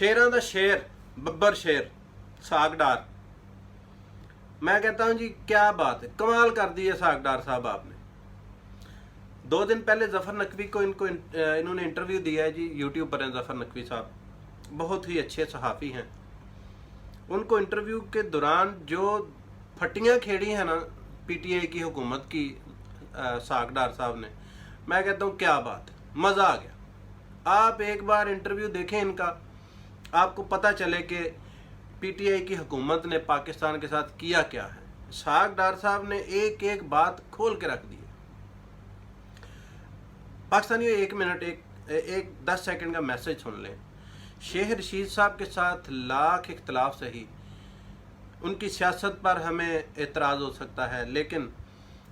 शेरां दा शेर बब्बर शेर सागडार। मैं कहता हूं जी क्या बात है, कमाल कर दी है सागडार साहब आपने। 2 दिन पहले जफर नकवी को इन्होंने इंटरव्यू दिया है जी, यूट्यूब पर हैं जफर नकवी साहब, बहुत ही अच्छे सहाफ़ी हैं। उनको इंटरव्यू के दौरान जो फटियां खेड़ी हैं ना पीटीआई की हुकूमत की, सागडार साहब ने, मैं कहता हूं क्या बात है, मज़ा आ गया। आप एक बार इंटरव्यू देखें इनका, आपको पता चले कि पीटीआई की हुकूमत ने पाकिस्तान के साथ किया क्या है। सागडार साहब ने एक एक बात खोल के रख दी है। पाकिस्तानियों, 1 मिनट एक 10 सेकंड का मैसेज सुन लें। शेख रशीद साहब के साथ लाख इख्तलाफ सही, उनकी सियासत पर हमें एतराज़ हो सकता है, लेकिन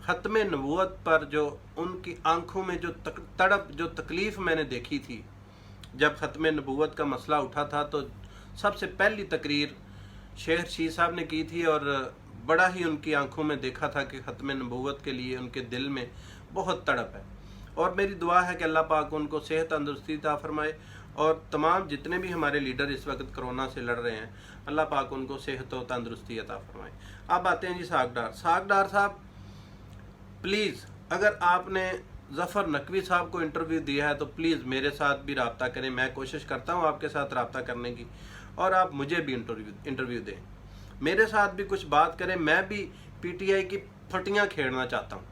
ख़त्म नबूवत पर जो उनकी आंखों में जो तड़प, जो तकलीफ़ मैंने देखी थी जब ख़त्म नबूवत का मसला उठा था, तो सबसे पहली तकरीर शेख रशीद साहब ने की थी और बड़ा ही उनकी आंखों में देखा था कि ख़त्म नबूवत के लिए उनके दिल में बहुत तड़प है। और मेरी दुआ है कि अल्लाह पाक उनको सेहत तंदुरुस्ती अता फरमाए, और तमाम जितने भी हमारे लीडर इस वक्त कोरोना से लड़ रहे हैं, अल्लाह पाक उनको सेहत और तंदुरुस्ती अता फरमाए। अब आते हैं जी सागडार साहब, प्लीज़ अगर आपने जफ़र नकवी साहब को इंटरव्यू दिया है तो प्लीज़ मेरे साथ भी रब्ता करें। मैं कोशिश करता हूँ आपके साथ रब्ता करने की, और आप मुझे भी इंटरव्यू दें, मेरे साथ भी कुछ बात करें। मैं भी पीटीआई की फटियाँ खेड़ना चाहता हूँ।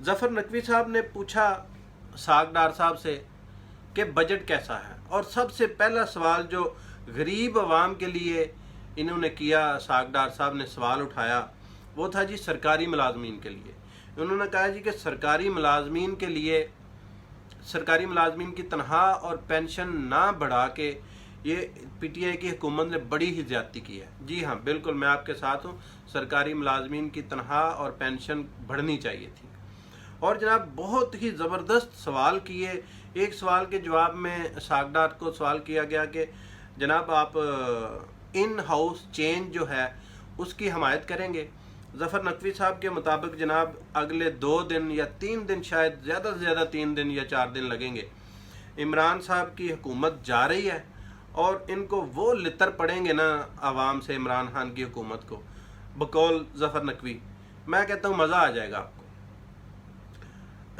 जफ़र नकवी साहब ने पूछा सागडार साहब से कि बजट कैसा है, और सबसे पहला सवाल जो गरीब आवाम के लिए इन्होंने किया, सागडार साहब ने सवाल उठाया, वो था जी सरकारी मुलाजमीन के लिए। उन्होंने कहा जी कि सरकारी मुलाजमीन के लिए, सरकारी मुलाजमीन की तनख्वाह और पेंशन ना बढ़ा के ये पीटीआई की हुकूमत ने बड़ी ही ज़्यादती की है। जी हाँ, बिल्कुल मैं आपके साथ हूँ, सरकारी मुलाजमीन की तनख्वाह और पेंशन बढ़नी चाहिए थी। और जनाब बहुत ही ज़बरदस्त सवाल किए। एक सवाल के जवाब में सागडार को सवाल किया गया कि जनाब आप इन हाउस चेंज जो है उसकी हमायत करेंगे। जफ़र नकवी साहब के मुताबिक जनाब अगले 2 दिन या 3 दिन, शायद ज़्यादा से ज़्यादा 3 दिन या 4 दिन लगेंगे। इमरान साहब की हुकूमत जा रही है और इनको वो लितर पड़ेंगे ना आवाम से, इमरान खान की हुकूमत को, बकौल जफ़र नकवी। मैं कहता हूँ मज़ा आ जाएगा आपको।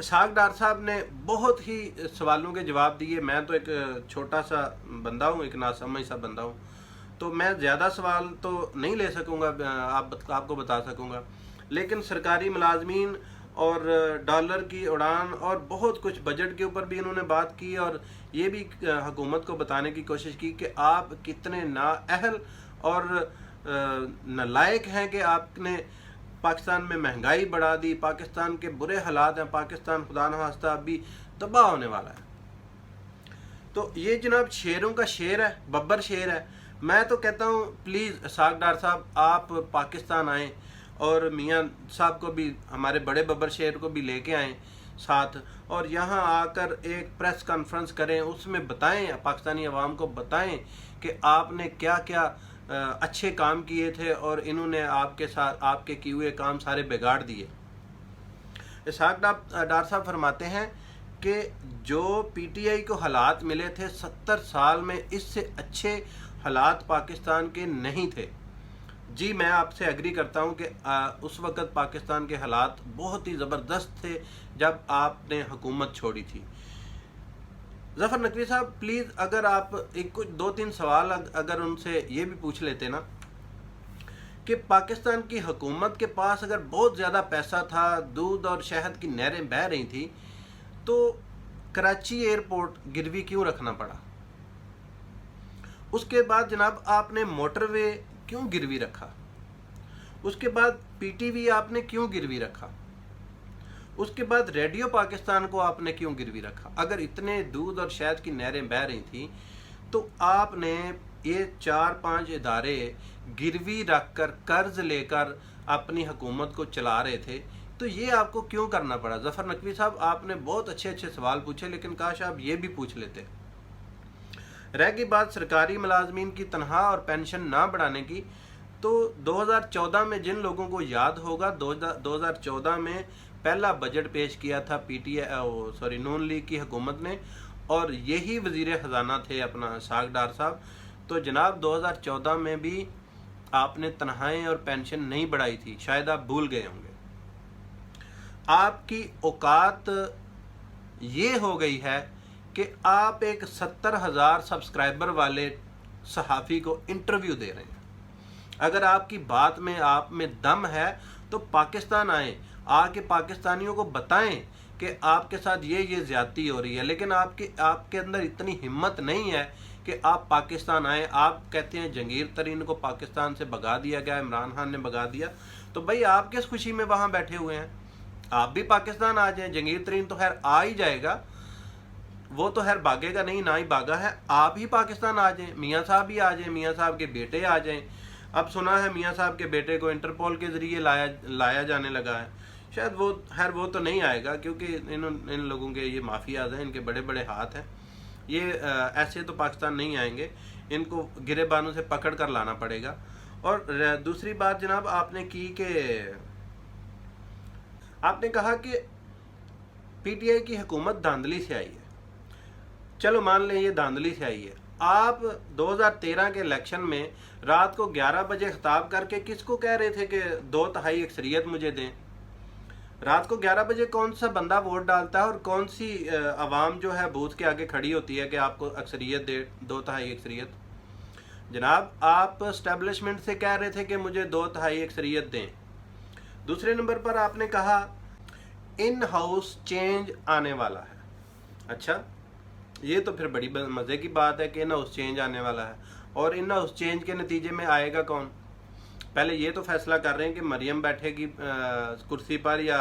सागडार साहब ने बहुत ही सवालों के जवाब दिए। मैं तो एक छोटा सा बंदा हूँ, एक नासमझ सा बंदा हूँ, तो मैं ज़्यादा सवाल तो नहीं ले सकूँगा, आपको बता सकूँगा, लेकिन सरकारी मुलाजमीन और डॉलर की उड़ान और बहुत कुछ बजट के ऊपर भी इन्होंने बात की, और ये भी हुकूमत को बताने की कोशिश की कि आप कितने नाअहल और नालायक हैं कि आपने पाकिस्तान में महंगाई बढ़ा दी, पाकिस्तान के बुरे हालात हैं, पाकिस्तान खुदा न खास्ता अभी तबाह होने वाला है। तो ये जनाब शेरों का शेर है, बब्बर शेर है। मैं तो कहता हूँ प्लीज़ सागडार साहब आप पाकिस्तान आएँ और मियाँ साहब को भी, हमारे बड़े बब्बर शेर को भी लेके आएँ साथ, और यहाँ आकर एक प्रेस कॉन्फ्रेंस करें, उसमें बताएं, पाकिस्तानी अवाम को बताएं कि आपने क्या क्या अच्छे काम किए थे और इन्होंने आपके साथ आपके किए हुए काम सारे बिगाड़ दिए। सागडार साहब फरमाते हैं कि जो पीटीआई को हालात मिले थे 70 साल में, इससे अच्छे हालात पाकिस्तान के नहीं थे। जी मैं आपसे एग्री करता हूं कि उस वक़्त पाकिस्तान के हालात बहुत ही ज़बरदस्त थे जब आपने हुकूमत छोड़ी थी। जफ़र नकवी साहब प्लीज़ अगर आप एक कुछ 2-3 सवाल अगर उनसे ये भी पूछ लेते ना कि पाकिस्तान की हुकूमत के पास अगर बहुत ज़्यादा पैसा था, दूध और शहद की नहरें बह रही थी, तो कराची एयरपोर्ट गिरवी क्यों रखना पड़ा? उसके बाद जनाब आपने मोटरवे क्यों गिरवी रखा? उसके बाद पीटीवी आपने क्यों गिरवी रखा? उसके बाद रेडियो पाकिस्तान को आपने क्यों गिरवी रखा? अगर इतने दूध और शहद की नहरें बह रही थी तो आपने ये 4-5 इदारे गिरवी रखकर कर्ज लेकर अपनी हुकूमत को चला रहे थे, तो ये आपको क्यों करना पड़ा? जफ़र नकवी साहब आपने बहुत अच्छे अच्छे सवाल पूछे, लेकिन काश आप ये भी पूछ लेते। रह गई बात सरकारी मुलाजमीन की तनख्वाह और पेंशन ना बढ़ाने की, तो 2014 में जिन लोगों को याद होगा, 2014 में पहला बजट पेश किया था नून लीग की हुकूमत ने, اور یہی وزیر خزانہ تھے اپنا اسحاق ڈار صاحب. تو جناب 2014 میں بھی آپ نے تنخواہیں اور پینشن نہیں بڑھائی تھی، شاید آپ بھول گئے ہوں گے. آپ کی اوقات یہ ہو گئی ہے کہ آپ ایک 70,000 سبسکرائبر والے صحافی کو انٹرویو دے رہے ہیں. اگر آپ کی بات میں آپ میں دم ہے تو پاکستان آئیں، آ کے پاکستانیوں کو بتائیں کہ آپ کے ساتھ یہ زیادتی ہو رہی ہے. لیکن آپ کے اندر اتنی ہمت نہیں ہے کہ آپ پاکستان آئیں. آپ کہتے ہیں جہانگیر ترین کو پاکستان سے بھگا دیا گیا، عمران خان نے بھگا دیا. تو بھائی آپ کس خوشی میں وہاں بیٹھے ہوئے ہیں؟ آپ بھی پاکستان آ جائیں. جہانگیر ترین تو خیر آ ہی جائے گا، وہ تو خیر بھاگے گا نہیں، نہ ہی بھاگا ہے. آپ ہی پاکستان آ جائیں، میاں صاحب بھی آ جائیں، میاں صاحب کے بیٹے آ جائیں. اب سنا ہے میاں صاحب کے بیٹے کو انٹرپول کے ذریعے لایا جانے لگا ہے. شاید وہ تو نہیں آئے گا، کیونکہ ان لوگوں کے یہ مافیاز ہیں، ان کے بڑے بڑے ہاتھ ہیں. یہ ایسے تو پاکستان نہیں آئیں گے، ان کو گرے بانوں سے پکڑ کر لانا پڑے گا. اور دوسری بات جناب آپ نے کی کہ آپ نے کہا کہ پی ٹی آئی کی حکومت دھاندلی سے آئی ہے. چلو مان لیں یہ دھاندلی سے آئی ہے. آپ 2013 کے الیکشن میں رات کو 11 بجے خطاب کر کے کس کو کہہ رہے تھے کہ 2/3 اکثریت مجھے دیں؟ رات کو 11 بجے کون سا بندہ ووٹ ڈالتا ہے اور کون سی عوام جو ہے بوتھ کے آگے کھڑی ہوتی ہے کہ آپ کو اکثریت دے، 2/3 اکثریت؟ جناب آپ اسٹیبلشمنٹ سے کہہ رہے تھے کہ مجھے 2/3 اکثریت دیں. دوسرے نمبر پر آپ نے کہا ان ہاؤس چینج آنے والا ہے. اچھا، یہ تو پھر بڑی مزے کی بات ہے کہ ان ہاؤس چینج آنے والا ہے. اور ان ہاؤس چینج کے نتیجے میں آئے گا کون؟ پہلے یہ تو فیصلہ کر رہے ہیں کہ مریم بیٹھے گی کرسی پر یا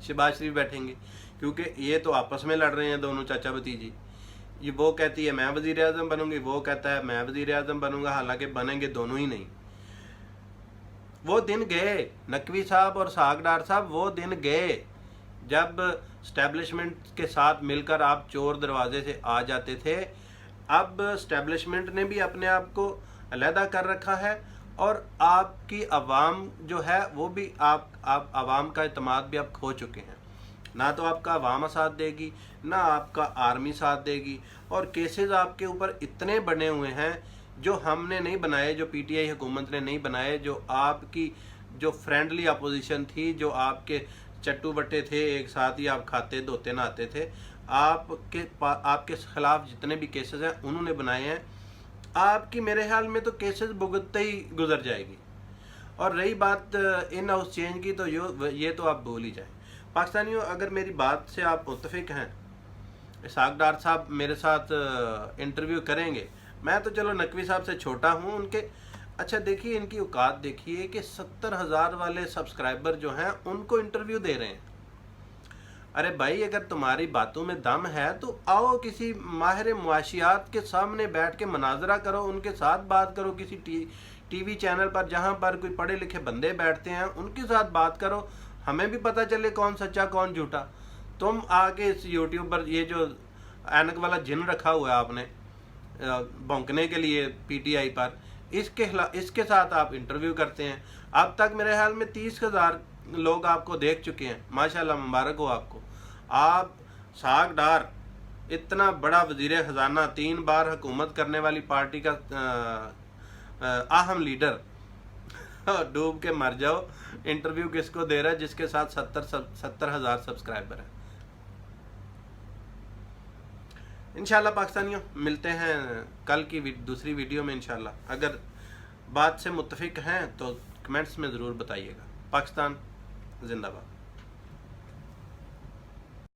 شہباز شریف بیٹھیں گے، کیونکہ یہ تو آپس میں لڑ رہے ہیں دونوں چاچا بھتیجی. یہ وہ کہتی ہے میں وزیر اعظم بنوں گی، وہ کہتا ہے میں وزیر اعظم بنوں گا، حالانکہ بنیں گے دونوں ہی نہیں. وہ دن گئے نقوی صاحب اور اسحاق ڈار صاحب، وہ دن گئے جب اسٹیبلشمنٹ کے ساتھ مل کر آپ چور دروازے سے آ جاتے تھے. اب اسٹیبلشمنٹ نے بھی اپنے آپ کو علیحدہ کر رکھا ہے، اور آپ کی عوام جو ہے وہ بھی آپ عوام کا اعتماد بھی آپ کھو چکے ہیں. نہ تو آپ کا عوام ساتھ دے گی، نہ آپ کا آرمی ساتھ دے گی. اور کیسز آپ کے اوپر اتنے بنے ہوئے ہیں جو ہم نے نہیں بنائے، جو پی ٹی آئی حکومت نے نہیں بنائے، جو آپ کی جو فرینڈلی اپوزیشن تھی، جو آپ کے چٹو بٹے تھے، ایک ساتھ ہی آپ کھاتے دھوتے نہاتے تھے، آپ کے خلاف جتنے بھی کیسز ہیں انہوں نے بنائے ہیں. آپ کی میرے خیال میں تو کیسز بھگتتے ہی گزر جائے گی. اور رہی بات ان ہاؤس چینج کی، تو یہ تو آپ بھول ہی جائیں. پاکستانیوں، اگر میری بات سے آپ متفق ہیں، اسحاق ڈار صاحب میرے ساتھ انٹرویو کریں گے. میں تو چلو نقوی صاحب سے چھوٹا ہوں ان کے. اچھا دیکھیے ان کی اوقات دیکھیے کہ 70,000 والے سبسکرائبر جو ہیں ان کو انٹرویو دے رہے ہیں. ارے بھائی اگر تمہاری باتوں میں دم ہے تو آؤ کسی ماہر معاشیات کے سامنے بیٹھ کے مناظرہ کرو، ان کے ساتھ بات کرو. کسی ٹی وی چینل پر جہاں پر کوئی پڑھے لکھے بندے بیٹھتے ہیں ان کے ساتھ بات کرو، ہمیں بھی پتہ چلے کون سچا کون جھوٹا. تم آگے اس یوٹیوب پر یہ جو اینک والا جن رکھا ہوا ہے آپ نے بھونکنے کے لیے پی ٹی آئی پر، اس کے ساتھ آپ انٹرویو کرتے ہیں. اب تک میرے خیال میں 30,000 لوگ آپ کو دیکھ چکے ہیں. ماشاءاللہ، مبارک ہو آپ کو. آپ اسحاق ڈار اتنا بڑا وزیر خزانہ، 3 بار حکومت کرنے والی پارٹی کا اہم لیڈر، ڈوب کے مر جاؤ. انٹرویو کس کو دے رہا ہے جس کے ساتھ 70,000 سبسکرائبر ہیں. انشاءاللہ پاکستانیوں ملتے ہیں کل کی دوسری ویڈیو میں انشاءاللہ. اگر بات سے متفق ہیں تو کمنٹس میں ضرور بتائیے گا. پاکستان زندہ باد.